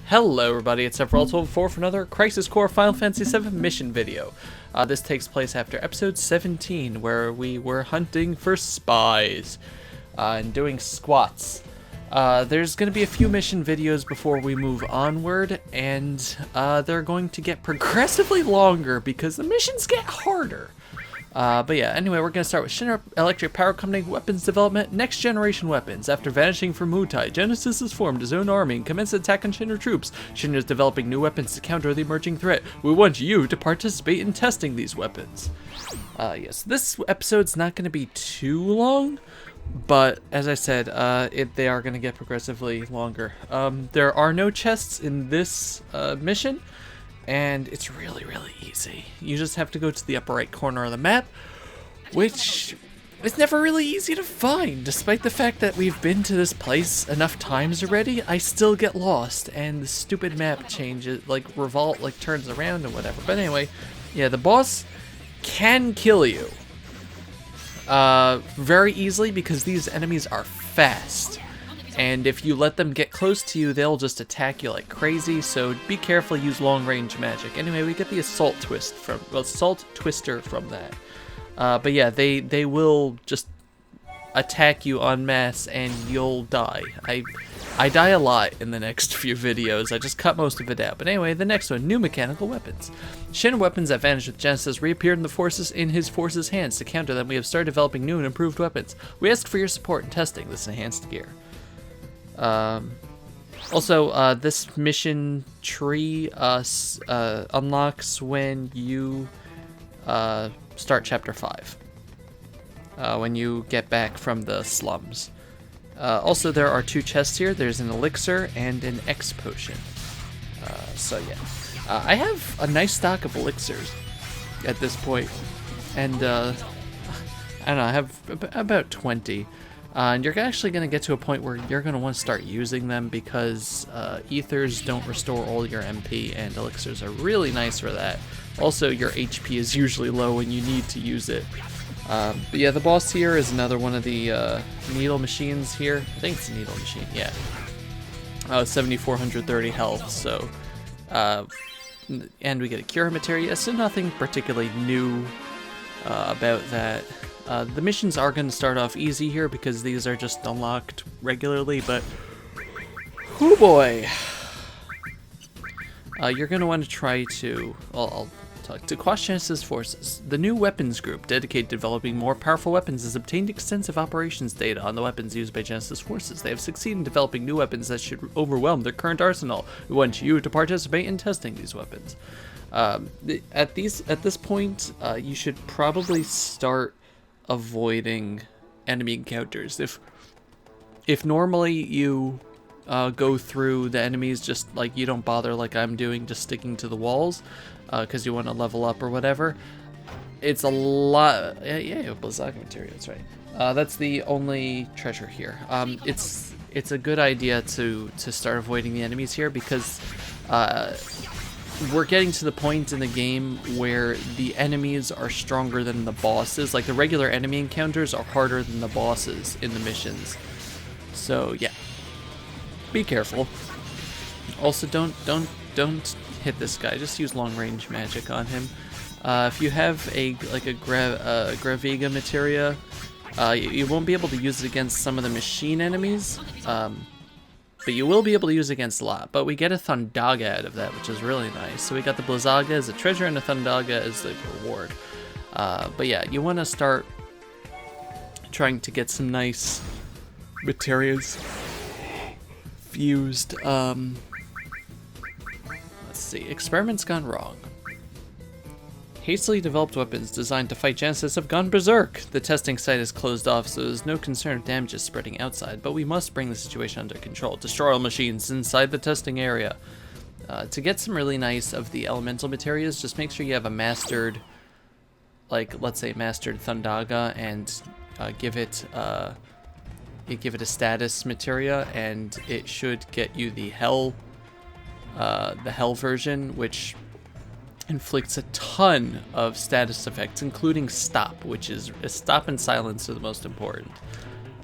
Hello everybody, it's F12 for another Crisis Core Final Fantasy VII mission video. This takes place after episode 17, where we were hunting for spies and doing squats. There's going to be a few mission videos before we move onward, and they're going to get progressively longer because the missions get harder. But yeah, anyway, we're going to start with Shinra Electric Power Company weapons development, next generation weapons. After vanishing from Mutai, Genesis has formed his own army and commenced attack on Shinra troops. Shinra is developing new weapons to counter the emerging threat. We want you to participate in testing these weapons. Yes, this episode's not going to be too long, but as I said, they are going to get progressively longer. There are no chests in this mission. And it's really, really easy. You just have to go to the upper right corner of the map, which is never really easy to find. Despite the fact that we've been to this place enough times already, I still get lost, and the stupid map changes, turns around and whatever. But anyway, yeah, the boss can kill you very easily because these enemies are fast. And if you let them get close to you, they'll just attack you like crazy, so be careful, use long-range magic. Anyway, we get the Assault Twister from that. But yeah, they will just attack you en masse, and you'll die. I die a lot in the next few videos. I just cut most of it out. But anyway, the next one, new mechanical weapons. Shinra weapons that vanished with Genesis reappeared in his force's hands. To counter them, we have started developing new and improved weapons. We ask for your support in testing this enhanced gear. Also, this mission tree unlocks when you start chapter 5, when you get back from the slums. Also, there are two chests here. There's an elixir and an X potion. So yeah, I have a nice stock of elixirs at this point, and I don't know, I have about 20. And you're actually going to get to a point where you're going to want to start using them because ethers don't restore all your MP, and elixirs are really nice for that. Also, your HP is usually low when you need to use it. But yeah, the boss here is another one of the needle machines here. I think it's a needle machine, yeah. 7,430 health, so... and we get a cure materia, so nothing particularly new about that. The missions are going to start off easy here because these are just unlocked regularly, but oh boy, you're going to want to try to, I'll talk to Quash Genesis forces. The new weapons group dedicated to developing more powerful weapons has obtained extensive operations data on the weapons used by Genesis forces. They have succeeded in developing new weapons that should overwhelm their current arsenal. We want you to participate in testing these weapons. At this point, you should probably start avoiding enemy encounters. If normally you go through the enemies just like you don't bother like I'm doing, just sticking to the walls because you want to level up or whatever, it's a lot. Yeah, Blizzaga materia, that's right. That's the only treasure here. It's a good idea to start avoiding the enemies here because we're getting to the point in the game where the enemies are stronger than the bosses. Like, the regular enemy encounters are harder than the bosses in the missions. So yeah, be careful. Also, don't hit this guy. Just use long range magic on him. If you have a Graviga materia, you won't be able to use it against some of the machine enemies. But you will be able to use it against a lot. But we get a Thundaga out of that, which is really nice. So we got the Blizzaga as a treasure and a Thundaga as the reward. But yeah, you want to start trying to get some nice materials fused. Let's see. Experiments gone wrong. Hastily developed weapons designed to fight Genesis have gone berserk. The testing site is closed off, so there's no concern of damages spreading outside, but we must bring the situation under control. Destroy all machines inside the testing area. To get some really nice of the elemental materials, just make sure you have a mastered, let's say mastered Thundaga, and give it a status materia, and it should get you the hell version, which inflicts a ton of status effects, including stop, which is stop and silence are the most important.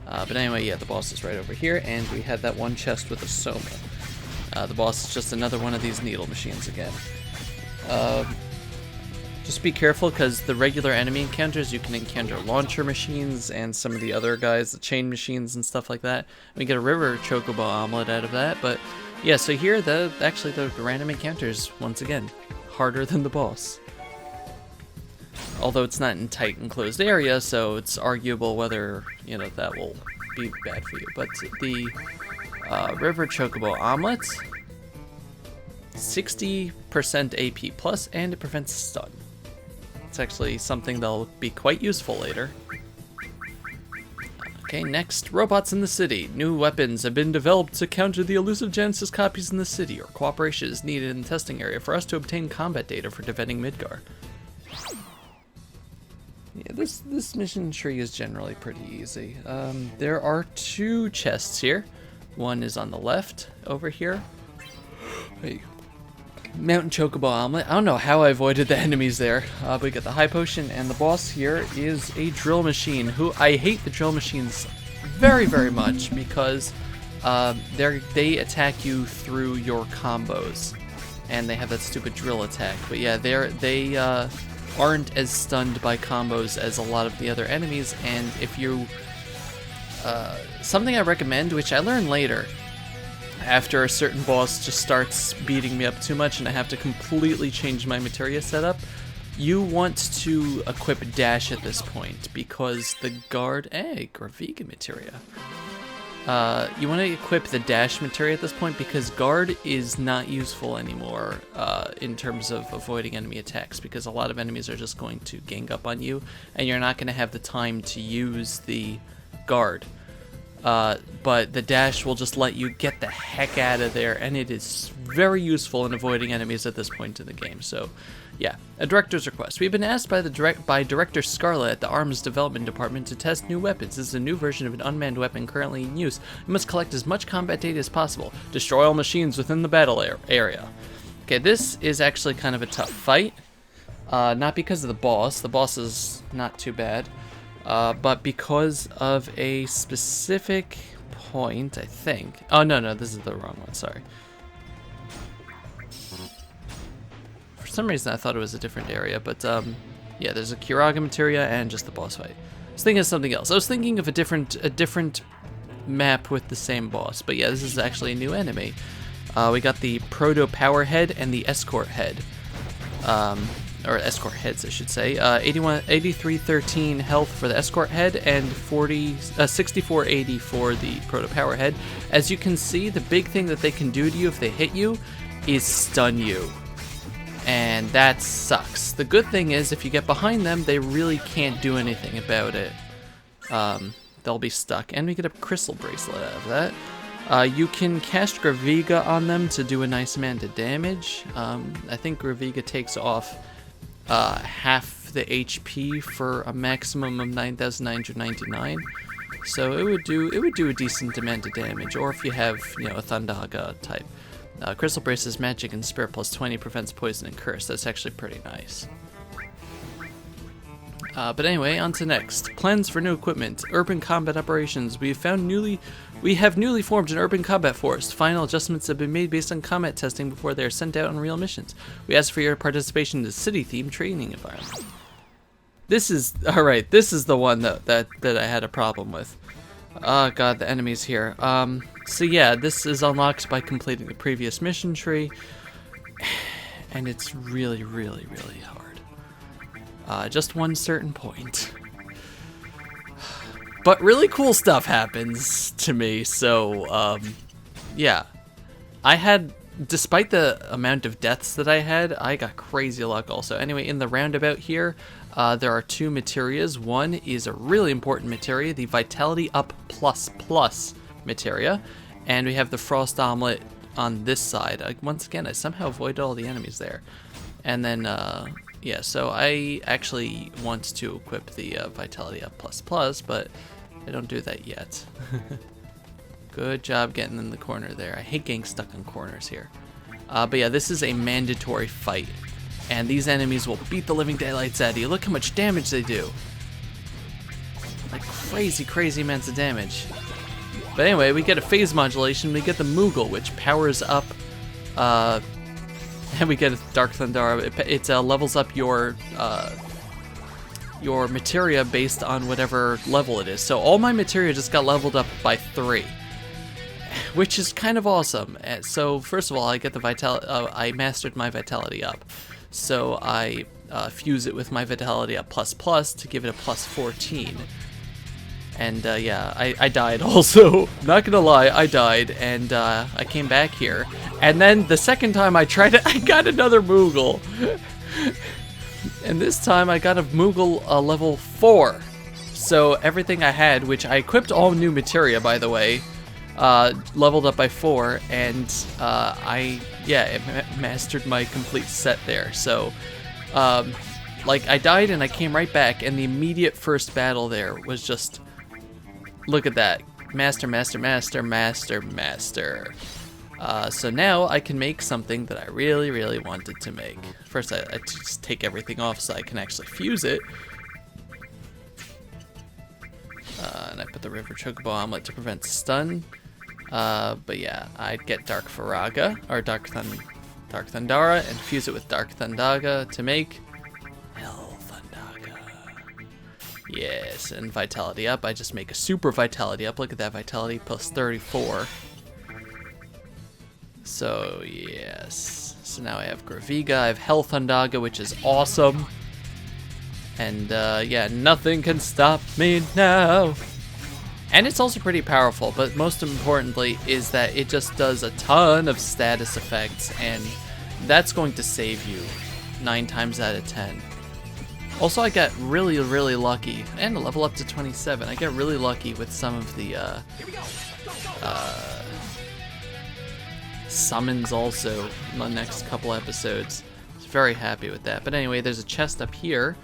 But anyway, yeah, the boss is right over here, and we had that one chest with a Soma. The boss is just another one of these needle machines again. Just be careful, because the regular enemy encounters, you can encounter launcher machines and some of the other guys, the chain machines and stuff like that. We get a river chocobo omelet out of that, but yeah, so here, actually the random encounters, once again, harder than the boss. Although it's not in tight enclosed area, so it's arguable whether, you know, that will be bad for you. But the river chocobo omelet, 60% AP plus, and it prevents stun. It's actually something that'll be quite useful later. Okay, next, robots in the city. New weapons have been developed to counter the elusive Genesis copies in the city, or cooperation is needed in the testing area for us to obtain combat data for defending Midgar. Yeah, this mission tree is generally pretty easy. There are 2 chests here. One is on the left over here. Hey. Mountain Chocobo Omelet. I don't know how I avoided the enemies there. But we got the high potion, and the boss here is a drill machine, who I hate the drill machines very, very much, because they attack you through your combos, and they have that stupid drill attack. But yeah, they aren't as stunned by combos as a lot of the other enemies, and if you... something I recommend, which I learned later, after a certain boss just starts beating me up too much and I have to completely change my materia setup, you want to equip dash at this point, because the guard... Hey, Graviga materia. You want to equip the dash materia at this point, because guard is not useful anymore in terms of avoiding enemy attacks, because a lot of enemies are just going to gang up on you, and you're not going to have the time to use the guard. But the dash will just let you get the heck out of there, and it is very useful in avoiding enemies at this point in the game. So, yeah, a director's request. We've been asked by Director Scarlet at the Arms Development Department to test new weapons. This is a new version of an unmanned weapon currently in use. We must collect as much combat data as possible. Destroy all machines within the battle area. Okay, this is actually kind of a tough fight. Not because of the boss. The boss is not too bad. But because of a specific point, I think. Oh, no, this is the wrong one, sorry. For some reason, I thought it was a different area, but, yeah, there's a Kiraga materia and just the boss fight. I was thinking of something else. I was thinking of a different map with the same boss, but yeah, this is actually a new enemy. We got the Proto Power Head and the Escort Head. Or escort heads, I should say. 8313 health for the escort head and 6480 for the proto power head. As you can see, the big thing that they can do to you if they hit you is stun you, and that sucks. The good thing is, if you get behind them, they really can't do anything about it. They'll be stuck, and we get a crystal bracelet out of that. You can cast Graviga on them to do a nice amount of damage. I think Graviga takes off half the HP for a maximum of 9,999, so it would do a decent amount of damage. Or if you have, you know, a Thundaga type. Crystal Brace's magic and spirit plus 20 prevents poison and curse. That's actually pretty nice. But anyway, on to next. Plans for new equipment. Urban combat operations. We have newly formed an urban combat force. Final adjustments have been made based on combat testing before they are sent out on real missions. We ask for your participation in the city-themed training environment. This is the one that I had a problem with. Oh god, the enemies here. So yeah, this is unlocked by completing the previous mission tree, and it's really, really, really hard. Just one certain point. But really cool stuff happens to me, so, yeah. Despite the amount of deaths that I had, I got crazy luck also. Anyway, in the roundabout here, there are 2 materias. One is a really important materia, the Vitality Up Plus Plus materia, and we have the Frost Omelet on this side. Once again, I somehow avoided all the enemies there. And then, yeah, so I actually want to equip the Vitality Up Plus Plus, but I don't do that yet. Good job getting in the corner there. I hate getting stuck in corners here. But yeah, this is a mandatory fight, and these enemies will beat the living daylights out of you. Look how much damage they do. Like crazy, crazy amounts of damage. But anyway, we get a phase modulation. We get the Moogle, which powers up And we get a Dark Thundara. It levels up your materia based on whatever level it is. So all my materia just got leveled up by 3, which is kind of awesome. So first of all, I get the vitality. I mastered my vitality up, so I fuse it with my vitality up ++ to give it a +14. And yeah, I died also. Not gonna lie, I died, and I came back here. And then the second time I tried it, I got another Moogle. And this time I got a Moogle level 4. So everything I had, which I equipped all new materia, by the way, leveled up by 4, and it mastered my complete set there. So, like, I died and I came right back, and the immediate first battle there was just, look at that, master, master, master, master, master. So now I can make something that I really, really wanted to make. First, I just take everything off so I can actually fuse it. And I put the River Chocobo Omelet to prevent stun. But yeah, I'd get Dark Faraga, or Dark Thundara, and fuse it with Dark Thundaga to make Hell Thundaga. Yes, and Vitality up, I just make a Super Vitality up. Look at that, Vitality plus 34. So, yes. So now I have Graviga, I have Hell Thundaga, which is awesome. And, yeah, nothing can stop me now. And it's also pretty powerful, but most importantly is that it just does a ton of status effects, and that's going to save you 9 times out of 10. Also, I got really, really lucky, and a level up to 27. I get really lucky with some of the, summons also in the next couple episodes. I was very happy with that. But anyway, there's a chest up here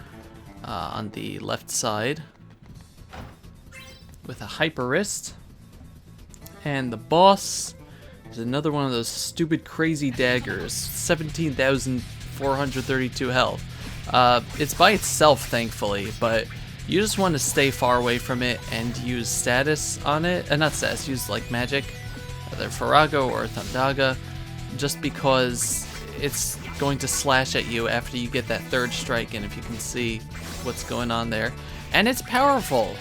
on the left side with a Hyper Wrist, and the boss is another one of those stupid crazy daggers, 17,432 health. It's by itself, thankfully, but you just want to stay far away from it and use status on it, not status, use like magic, either Farago or Thundaga, just because it's going to slash at you after you get that 3rd strike, and if you can see what's going on there. And it's powerful.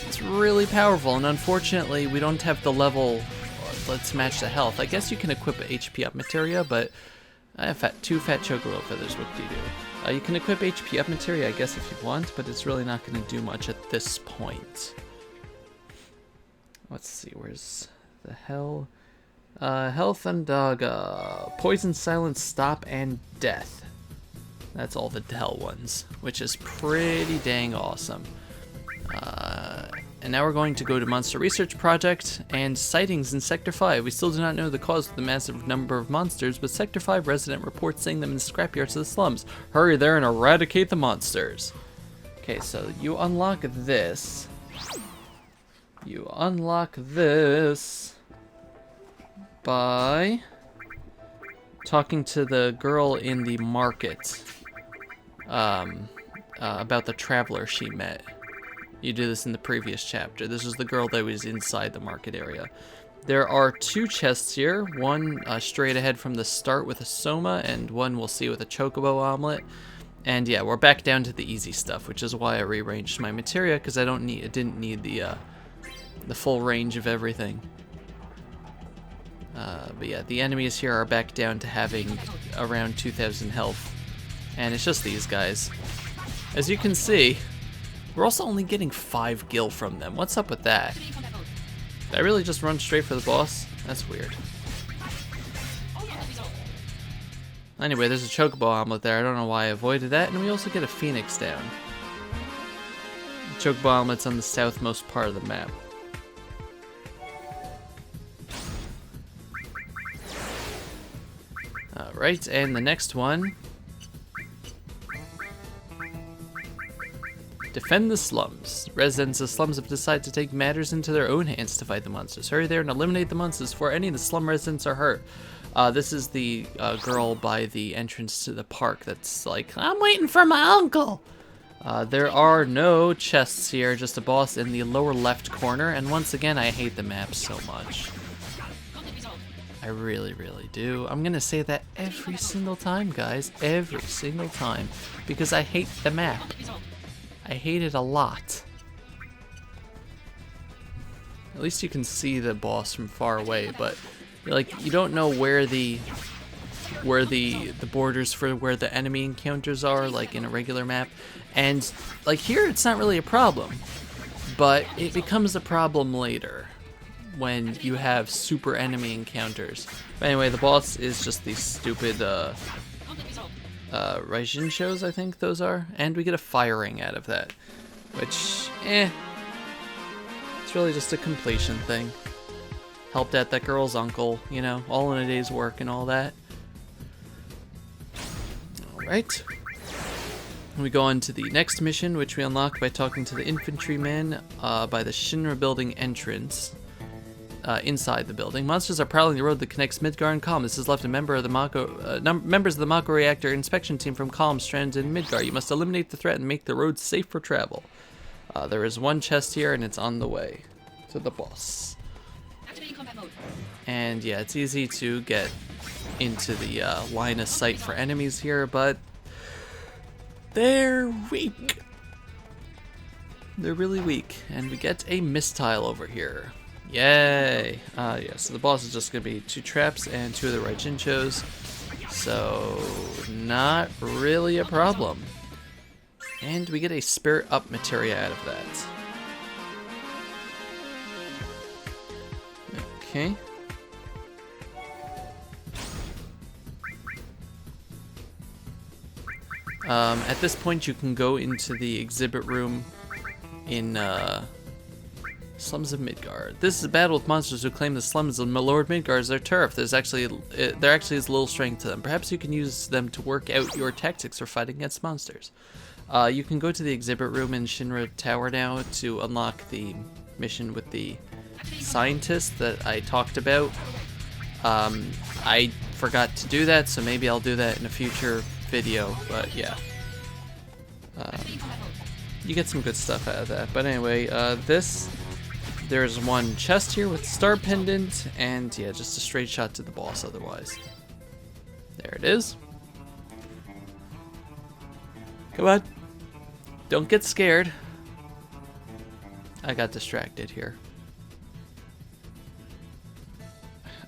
It's really powerful, and unfortunately we don't have the level. Let's match the health. I guess you can equip HP up materia, but I have 2 fat chocolate feathers. What do you do? You can equip HP up materia, I guess, if you want, but it's really not going to do much at this point. Let's see, where's the hell? Health Thundaga, Poison, Silence, Stop, and Death. That's all the hell ones, which is pretty dang awesome. And now we're going to go to Monster Research Project and Sightings in Sector 5. We still do not know the cause of the massive number of monsters, but Sector 5 resident reports seeing them in the scrapyards of the slums. Hurry there and eradicate the monsters. Okay, so you unlock this. You unlock this by talking to the girl in the market about the traveler she met. You do this in the previous chapter. This is the girl that was inside the market area. There are 2 chests here. One straight ahead from the start with a Soma, and one we'll see with a Chocobo Omelet. And yeah, we're back down to the easy stuff, which is why I rearranged my materia, because I didn't need the full range of everything. But yeah, the enemies here are back down to having around 2,000 health. And it's just these guys. As you can see, we're also only getting 5 gil from them. What's up with that? Did I really just run straight for the boss? That's weird. Anyway, there's a Chocobo Omelet there. I don't know why I avoided that. And we also get a Phoenix down. The Chocobo Omelet's on the southmost part of the map. Alright, and the next one. Defend the slums. Residents of slums have decided to take matters into their own hands to fight the monsters. Hurry there and eliminate the monsters before any of the slum residents are hurt. This is the girl by the entrance to the park that's like, I'm waiting for my uncle. There are no chests here, just a boss in the lower left corner. And once again, I hate the map so much. I really, really do. I'm gonna say that every single time, guys. Every single time. Because I hate the map. I hate it a lot. At least you can see the boss from far away, but like you don't know where the borders for where the enemy encounters are, like in a regular map. And like here it's not really a problem, but it becomes a problem later when you have super enemy encounters. But anyway, the boss is just these stupid Raijin shows, I think those are, and we get a firing out of that, which it's really just a completion thing. Helped out that girl's uncle, you know, all in a day's work and all that. Alright. We go on to the next mission, which we unlock by talking to the infantryman by the Shinra building entrance. Inside the building, monsters are prowling the road that connects Midgar and Calm. This has left a members of the Mako reactor inspection team from Calm stranded in Midgar. You must eliminate the threat and make the road safe for travel. There is one chest here, and it's on the way to the boss. And yeah, it's easy to get into the line of sight for enemies here, but they're weak. They're really weak, and we get a mistile over here. Yay! Yeah, so the boss is just going to be 2 traps and 2 of the Raijinchos, so not really a problem. And we get a spirit up materia out of that. Okay. At this point you can go into the exhibit room in Slums of Midgar. This is a battle with monsters who claim the slums of Lord Midgar as their turf. There actually is little strength to them. Perhaps you can use them to work out your tactics for fighting against monsters. You can go to the exhibit room in Shinra Tower now to unlock the mission with the scientist that I talked about. I forgot to do that, so maybe I'll do that in a future video, but yeah. You get some good stuff out of that. But anyway, there's one chest here with star pendant, and yeah, just a straight shot to the boss otherwise. There it is. Come on. Don't get scared. I got distracted here.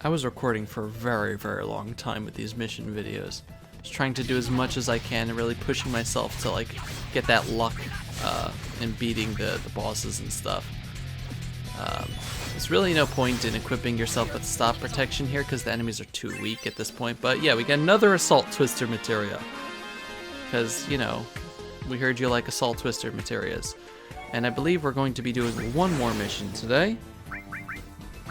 I was recording for a very, very long time with these mission videos. Just trying to do as much as I can and really pushing myself to like get that luck in beating the bosses and stuff. There's really no point in equipping yourself with stop protection here because the enemies are too weak at this point. But yeah, we get another Assault Twister materia. Because, you know, we heard you like Assault Twister materias. And I believe we're going to be doing one more mission today.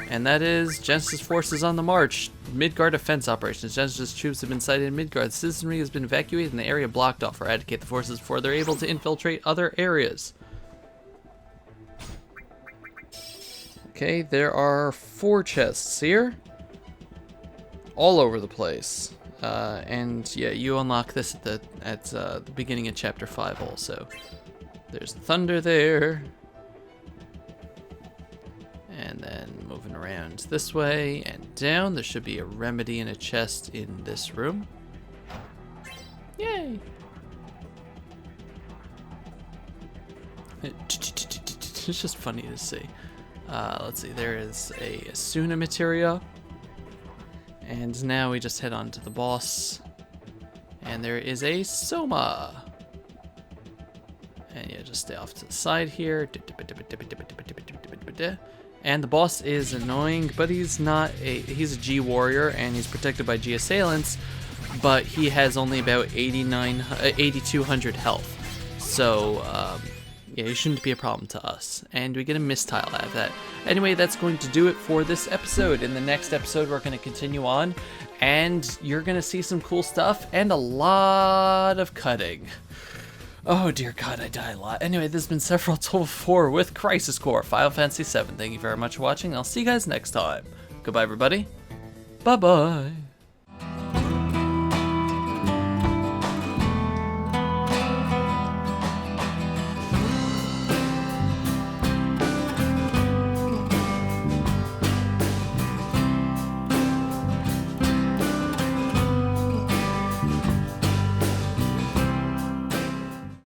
And that is Genesis Forces on the March. Midgar Defense Operations. Genesis troops have been sighted in Midgar. The citizenry has been evacuated and the area blocked off. Eradicate the forces before they're able to infiltrate other areas. Okay, there are 4 chests here. All over the place. And yeah, you unlock this at the beginning of Chapter 5 also. There's thunder there. And then moving around this way and down, there should be a remedy in a chest in this room. Yay! It's just funny to see. Let's see, there is a Asuna materia. And now we just head on to the boss. And there is a Soma. And yeah, just stay off to the side here. And the boss is annoying, but he's a G warrior and he's protected by G assailants, but he has only about 8,200 health. So, yeah, he shouldn't be a problem to us. And we get a mistile out of that. Anyway, that's going to do it for this episode. In the next episode, we're going to continue on, and you're going to see some cool stuff and a lot of cutting. Oh dear God, I die a lot. Anyway, this has been Sephiroth 12-4 with Crisis Core Final Fantasy VII. Thank you very much for watching. I'll see you guys next time. Goodbye, everybody. Bye-bye.